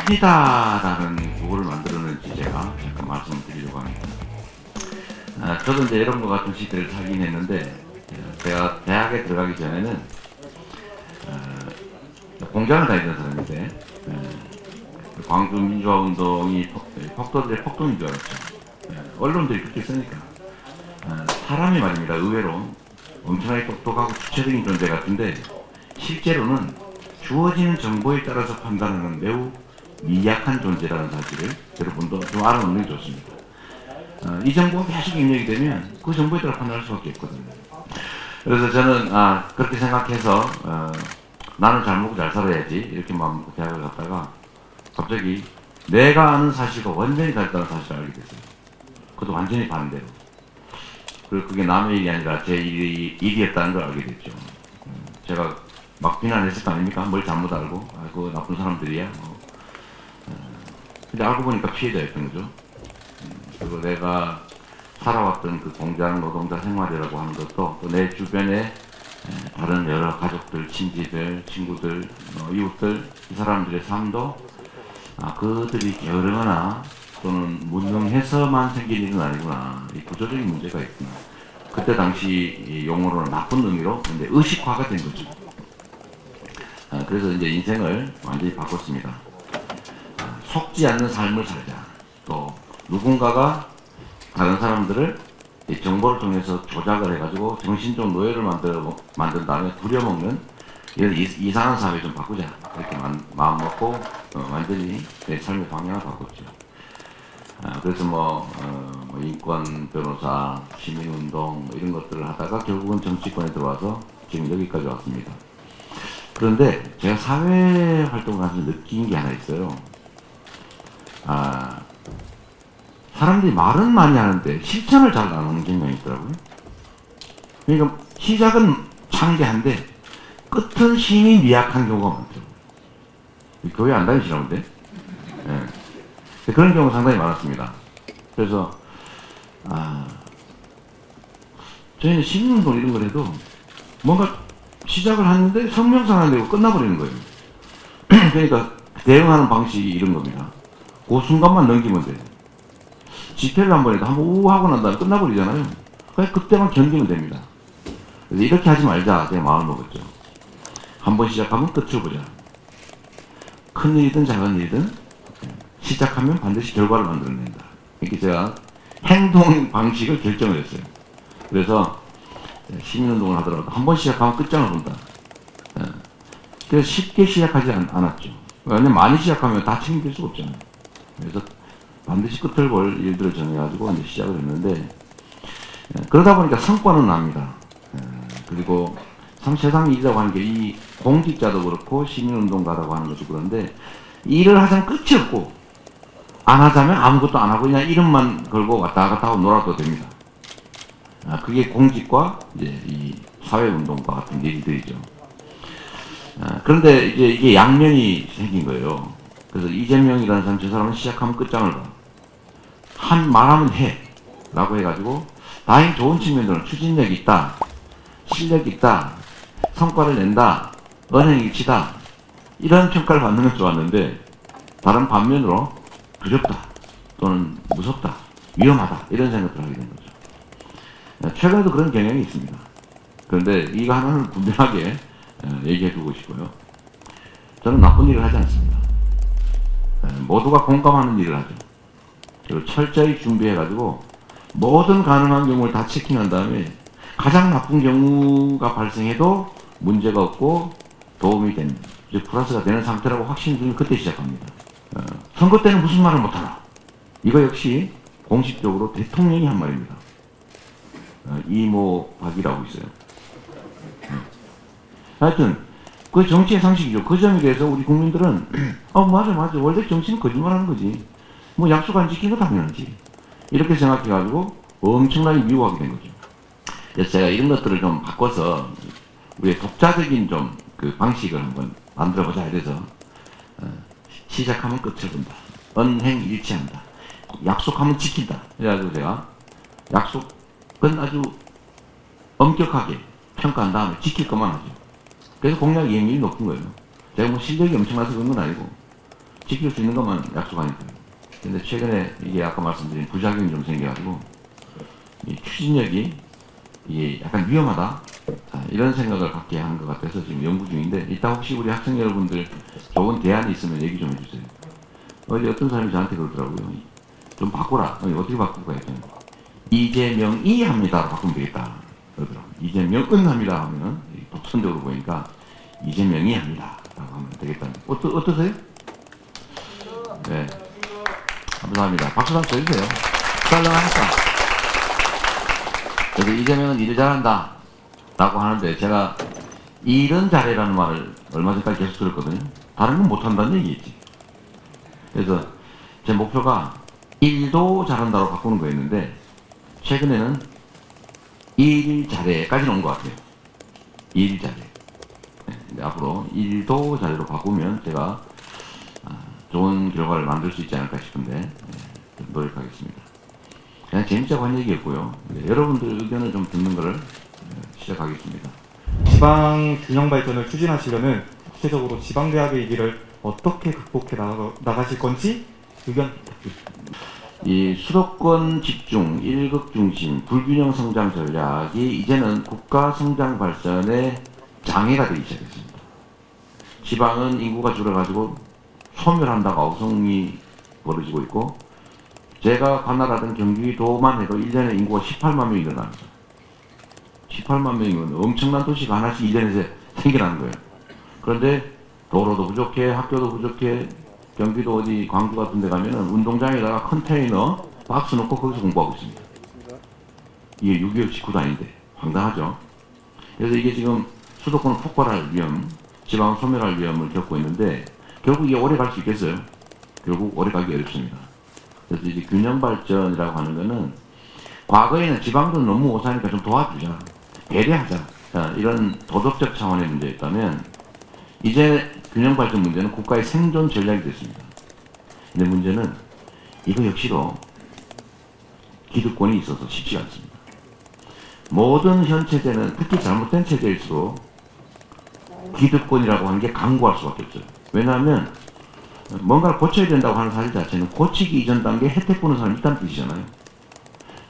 사기다라는 구호를 만들어낸지 제가 잠깐 말씀을 드리려고 합니다. 저도 이제 이런 것 같은 시대를 살긴 했는데, 제가 대학에 들어가기 전에는 공장을 다니던 사람인데, 광주 민주화 운동이 폭도들의 폭동인 줄 알았죠. 언론들이 그렇게 쓰니까. 사람이 말입니다. 의외로 엄청나게 똑똑하고 주체적인 존재 같은데, 실제로는 주어지는 정보에 따라서 판단하는 매우 미약한 존재라는 사실을 여러분도 좀 알아놓는 게 좋습니다. 이 정보가 계속 입력이 되면 그 정보에 따라 판단할 수밖에 없거든요. 그래서 저는 그렇게 생각해서 나는 잘 먹고 잘 살아야지 이렇게 마음 먹고 대학을 갔다가 갑자기 내가 아는 사실과 완전히 다르다는 사실을 알게 됐어요. 그것도 완전히 반대로. 그리고 그게 남의 일이 아니라 제 일이었다는 걸 알게 됐죠. 제가 막 비난했을 거 아닙니까? 뭘 잘못 알고 그거 나쁜 사람들이야. 근데 알고 보니까 피해자였던 거죠. 그리고 내가 살아왔던 그 공장 노동자 생활이라고 하는 것도 또 내 주변에 다른 여러 가족들, 친지들, 친구들, 이웃들 이 사람들의 삶도 그들이 게으르거나 또는 무능해서만 생긴 일은 아니구나. 이 구조적인 문제가 있구나. 그때 당시 용어로는 나쁜 의미로 근데 의식화가 된 거죠. 그래서 이제 인생을 완전히 바꿨습니다. 속지 않는 삶을 살자. 또 누군가가 다른 사람들을 이 정보를 통해서 조작을 해가지고 정신적 노예를 만든 다음에 부려먹는 이런 이상한 사회 좀 바꾸자. 이렇게 마음 먹고 완전히 내 삶의 방향을 바꿨죠. 그래서 인권 변호사, 시민운동 이런 것들을 하다가 결국은 정치권에 들어와서 지금 여기까지 왔습니다. 그런데 제가 사회 활동을 하면서 느낀 게 하나 있어요. 사람들이 말은 많이 하는데 실천을 잘 안 하는 경향이 있더라고요. 그러니까 시작은 창대한데 끝은 힘이 미약한 경우가 많죠. 교회 안 다니시나 본데? 네. 그런 경우가 상당히 많았습니다. 그래서 저희는 시민운동 이런 걸 해도 뭔가 시작을 하는데 성명상 안 되고 끝나버리는 거예요. 그러니까 대응하는 방식이 이런 겁니다. 그 순간만 넘기면 돼요. 집회를 한번 해도 한번 우 하고 난 다음에 끝나버리잖아요. 그냥 그때만 견디면 됩니다. 그래서 이렇게 하지 말자 제가 마음을 먹었죠. 한번 시작하면 끝을 보자. 큰 일이든 작은 일이든 시작하면 반드시 결과를 만들어낸다. 이렇게 제가 행동 방식을 결정을 했어요. 그래서 시민운동을 하더라도 한 번 시작하면 끝장을 본다. 그래서 쉽게 시작하지 않았죠. 왜냐면 많이 시작하면 다 책임질 수가 없잖아요. 그래서 반드시 끝을 볼 일들을 정해가지고 이제 시작을 했는데, 그러다 보니까 성과는 납니다. 그리고 참 세상이 일이라고 하는 게 이 공직자도 그렇고 시민운동가라고 하는 것도 그런데 일을 하자면 끝이 없고 안 하자면 아무것도 안 하고 그냥 이름만 걸고 왔다 갔다 하고 놀아도 됩니다. 그게 공직과 이제 이 사회운동과 같은 일들이죠. 그런데 이제 이게 양면이 생긴 거예요. 그래서 이재명이라는 사람, 저 사람은 시작하면 끝장을 봐. 말하면 해. 라고 해가지고, 다행히 좋은 측면들은 추진력이 있다. 실력이 있다. 성과를 낸다. 언행일치다. 이런 평가를 받는 건 좋았는데, 다른 반면으로 두렵다. 또는 무섭다. 위험하다. 이런 생각을 하게 된 거죠. 최근에도 그런 경향이 있습니다. 그런데 이거 하나는 분명하게 얘기해 두고 싶고요. 저는 나쁜 일을 하지 않습니다. 모두가 공감하는 일을 하죠. 그리고 철저히 준비해가지고 모든 가능한 경우를 다 체킹한 다음에 가장 나쁜 경우가 발생해도 문제가 없고 도움이 되는, 이제 플러스가 되는 상태라고 확신 들면 그때 시작합니다. 선거 때는 무슨 말을 못하나. 이거 역시 공식적으로 대통령이 한 말입니다. 이모박이라고 있어요. 하여튼 그 정치의 상식이죠. 그 점에 대해서 우리 국민들은 맞아 원래 정치는 거짓말하는 거지. 뭐 약속 안 지킨 거 당연하지. 이렇게 생각해가지고 엄청나게 미워하게 된 거죠. 그래서 제가 이런 것들을 좀 바꿔서 우리의 독자적인 좀 그 방식을 한번 만들어보자 이래서 시작하면 끝을 본다. 언행일치한다. 약속하면 지킨다. 그래가지고 제가 약속은 아주 엄격하게 평가한 다음에 지킬 것만 하죠. 그래서 공약 이행률이 높은 거예요. 제가 뭐 실력이 엄청나서 그런 건 아니고 지킬 수 있는 것만 약속하니까. 근데 최근에 이게 아까 말씀드린 부작용이 좀 생겨가지고 이 추진력이 이게 약간 위험하다 이런 생각을 갖게 한 것 같아서 지금 연구 중인데 이따 혹시 우리 학생 여러분들 좋은 대안이 있으면 얘기 좀 해주세요. 어제 어떤 사람이 저한테 그러더라고요. 좀 바꾸라. 어떻게 바꾸고 했더니 이재명이 합니다로 바꾸면 되겠다 그러더라고요. 이재명은 합니다 하면 독선적으로 보니까 이재명이 합니다 라고 하면 되겠다. 어떠세요? 네, 감사합니다. 박수 한번 쳐주세요. 썰렁하니까. 그래서 이재명은 일을 잘한다 라고 하는데 제가 일은 잘해라는 말을 얼마 전까지 계속 들었거든요. 다른 건 못한다는 얘기겠지. 그래서 제 목표가 일도 잘한다로 바꾸는 거였는데 최근에는 일 잘해까지는 온 것 같아요. 일 잘해. 네, 앞으로 일도 잘해로 바꾸면 제가 좋은 결과를 만들 수 있지 않을까 싶은데 좀 노력하겠습니다. 그냥 재밌자고 한 얘기였고요. 여러분들 의견을 좀 듣는 것을 시작하겠습니다. 지방 균형 발전을 추진하시려면 구체적으로 지방대학의 위기를 어떻게 극복해 나가실 건지 의견 부탁드립니다. 이 수도권 집중, 일극 중심, 불균형 성장 전략이 이제는 국가 성장 발전의 장애가 되기 시작했습니다. 지방은 인구가 줄어가지고 소멸한다고 어성이 벌어지고 있고 제가 관할하던 경기도만 해도 1년에 인구가 18만 명이 늘어납니다. 18만 명이면 엄청난 도시가 하나씩 1년에 생겨나는 거예요. 그런데 도로도 부족해, 학교도 부족해, 경기도 어디 광주 같은 데 가면은 운동장에다가 컨테이너 박스 놓고 거기서 공부하고 있습니다. 이게 6.25 직후도 아닌데 황당하죠. 그래서 이게 지금 수도권은 폭발할 위험, 지방은 소멸할 위험을 겪고 있는데 결국 이게 오래 갈 수 있겠어요? 결국 오래 가기 어렵습니다. 그래서 이제 균형 발전이라고 하는 거는 과거에는 지방도 너무 오사니까 좀 도와주자, 배려하자, 이런 도덕적 차원의 문제였다면 이제 균형 발전 문제는 국가의 생존 전략이 됐습니다. 근데 문제는 이거 역시도 기득권이 있어서 쉽지 않습니다. 모든 현 체제는 특히 잘못된 체제일수록 기득권이라고 하는 게 강구할 수밖에 없어요. 왜냐하면 뭔가를 고쳐야 된다고 하는 사실 자체는 고치기 이전 단계에 혜택 보는 사람이 있다는 뜻이잖아요.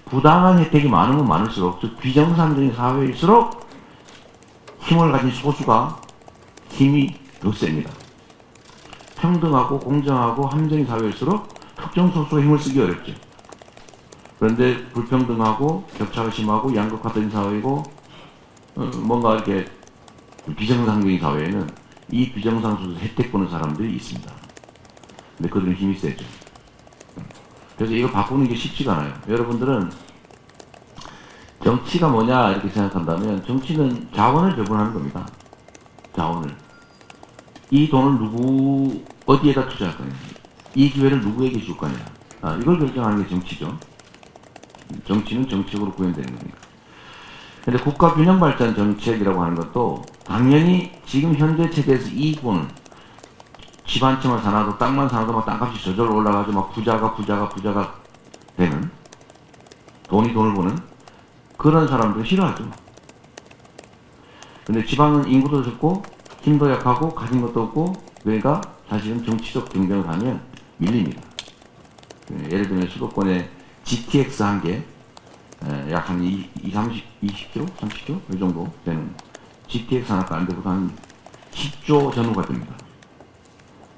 부당한 혜택이 많으면 많을수록, 즉 비정상적인 사회일수록 힘을 가진 소수가 힘이 더 셉니다. 평등하고 공정하고 합리적인 사회일수록 특정 소수가 힘을 쓰기 어렵죠. 그런데 불평등하고 격차가 심하고 양극화된 사회이고 뭔가 이렇게 비정상적인 사회에는 이 비정상 소수 혜택 보는 사람들이 있습니다. 근데 그들은 힘이 세죠. 그래서 이거 바꾸는 게 쉽지가 않아요. 여러분들은 정치가 뭐냐 이렇게 생각한다면 정치는 자원을 배분하는 겁니다. 자원을. 이 돈을 어디에다 투자할 거냐. 이 기회를 누구에게 줄 거냐. 이걸 결정하는 게 정치죠. 정치는 정책으로 구현되는 겁니다. 근데 국가 균형 발전 정책이라고 하는 것도 당연히 지금 현재 체제에서 이익 보는 집 한 채만 사놔도 땅만 사놔도 막 땅값이 저절로 올라가죠. 막 부자가 되는 돈을 버는 그런 사람들은 싫어하죠. 근데 지방은 인구도 적고 힘도 약하고 가진 것도 없고 그러니까 사실은 정치적 경쟁을 하면 밀립니다. 예를 들면 수도권에 GTX 한 개 약 한 20km? 30km? 이 정도 되는 GTX 하나 가는데 보다 한 10조 전후가 됩니다.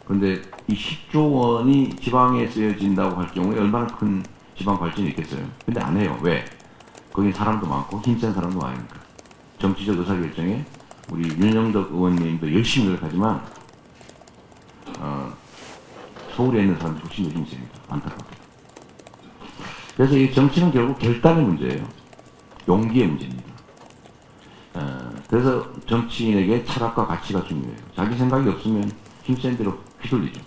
그런데 이 10조 원이 지방에 쓰여진다고 할 경우에 얼마나 큰 지방 발전이 있겠어요. 근데 안 해요. 왜? 거긴 사람도 많고 힘센 사람도 많으니까. 정치적 의사결정에 우리 윤영덕 의원님도 열심히 노력하지만 서울에 있는 사람들이 훨씬 더 힘이 셉니다. 안타깝게. 그래서 이 정치는 결국 결단의 문제예요. 용기의 문제입니다. 그래서 정치인에게 철학과 가치가 중요해요. 자기 생각이 없으면 힘센 대로 휘둘리죠.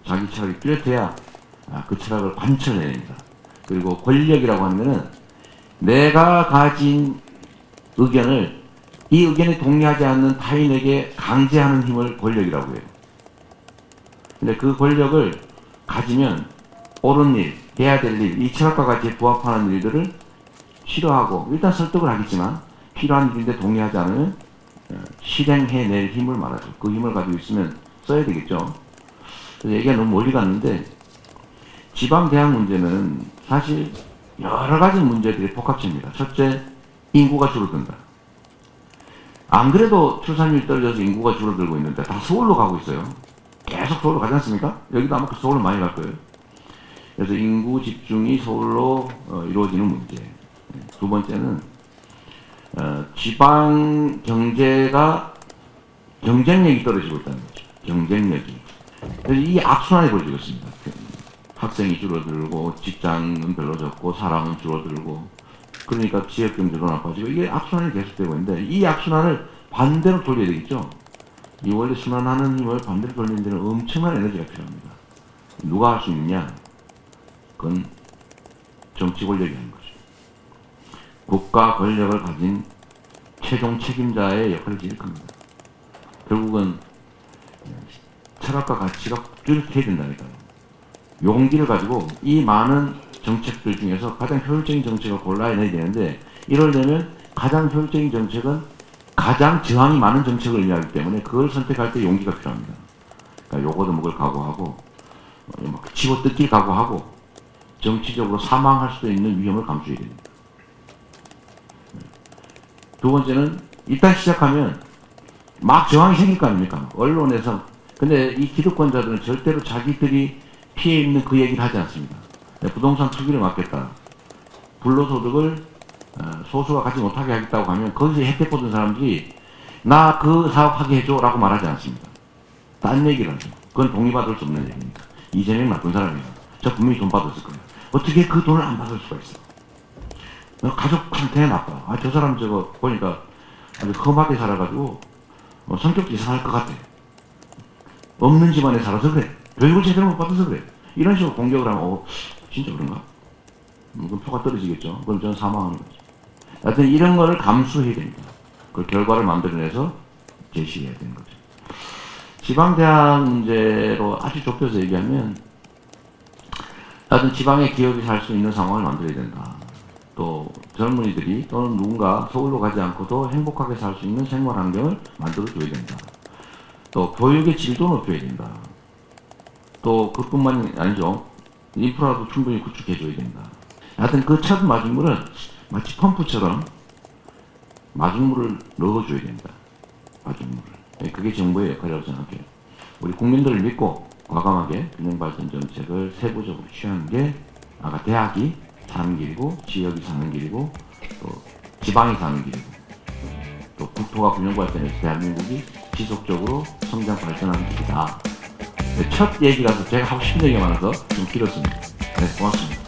자기 철학이 뚜렷해야 그 철학을 관철해냅니다. 그리고 권력이라고 하는 것은 내가 가진 의견을 이 의견에 동의하지 않는 타인에게 강제하는 힘을 권력이라고 해요. 근데 그 권력을 가지면 옳은 일, 해야 될 일, 이 철학과 가치에 부합하는 일들을 싫어하고 일단 설득을 하겠지만 필요한 일인데 동의하지 않으면 실행해낼 힘을 말하죠. 그 힘을 가지고 있으면 써야 되겠죠. 그래서 얘기가 너무 멀리 갔는데 지방 대학 문제는 사실 여러 가지 문제들이 복합적입니다. 첫째, 인구가 줄어든다. 안 그래도 출산율이 떨어져서 인구가 줄어들고 있는데 다 서울로 가고 있어요. 계속 서울로 가지 않습니까? 여기도 아마 서울로 많이 갈 거예요. 그래서 인구 집중이 서울로 이루어지는 문제. 두 번째는 지방 경제가 경쟁력이 떨어지고 있다는 거죠. 경쟁력이. 그래서 이 악순환이 벌어지고 있습니다. 학생이 줄어들고 직장은 별로 적고 사람은 줄어들고 그러니까 지역 경제도 나빠지고 이게 악순환이 계속되고 있는데 이 악순환을 반대로 돌려야 되겠죠. 이 원래 순환하는 힘을 반대로 돌리는 데는 엄청난 에너지가 필요합니다. 누가 할 수 있느냐? 그건 정치 권력이 하는 거죠. 국가 권력을 가진 최종 책임자의 역할을 지을 겁니다. 결국은 철학과 가치가 뚜렷해야 된다니까요. 용기를 가지고 이 많은 정책들 중에서 가장 효율적인 정책을 골라내야 되는데 이러려면 가장 효율적인 정책은 가장 저항이 많은 정책을 의미하기 때문에 그걸 선택할 때 용기가 필요합니다. 그러니까 요거도 먹을 각오하고 막 집어뜯길 각오하고 정치적으로 사망할 수도 있는 위험을 감수해야 됩니다. 두 번째는 일단 시작하면 막 저항이 생길 거 아닙니까? 언론에서. 근데 이 기득권자들은 절대로 자기들이 피해 있는 그 얘기를 하지 않습니다. 부동산 투기를 막겠다. 불로소득을 소수가 갖지 못하게 하겠다고 하면 거기서 혜택 보던 사람들이 나 그 사업 하게 해줘 라고 말하지 않습니다. 딴 얘기를 하죠. 그건 독립받을 수 없는 얘기입니다. 이재명 나쁜 사람이에요. 저 분명히 돈 받았을 거예요. 어떻게 그 돈을 안 받을 수가 있어? 가족한테 나빠. 저 사람 저거 보니까 아주 험하게 살아가지고 성격도 이상할 것 같아. 없는 집안에 살아서 그래. 교육을 제대로 못 받아서 그래. 이런 식으로 공격을 하면 진짜 그런가? 그럼 표가 떨어지겠죠. 그럼 저는 사망하는 거죠. 하여튼 이런 거를 감수해야 됩니다. 그 결과를 만들어내서 제시해야 되는 거죠. 지방대학 문제로 아주 좁혀서 얘기하면 하여튼 지방의 기업이 살 수 있는 상황을 만들어야 된다. 또 젊은이들이 또는 누군가 서울로 가지 않고도 행복하게 살 수 있는 생활 환경을 만들어줘야 된다. 또 교육의 질도 높여야 된다. 또 그뿐만이 아니죠. 인프라도 충분히 구축해줘야 된다. 하여튼 그 첫 마중물은 마치 펌프처럼 마중물을 넣어줘야 된다. 마중물을. 그게 정부의 역할이라고 생각해요. 우리 국민들을 믿고 과감하게 균형발전 정책을 세부적으로 취하는 게 아까 대학이 사는 길이고 지역이 사는 길이고 또 지방이 사는 길이고 또 국토가 균형발전해서 대한민국이 지속적으로 성장 발전하는 길이다. 첫 얘기라서 제가 하고 싶은 얘기가 많아서 좀 길었습니다. 네, 고맙습니다.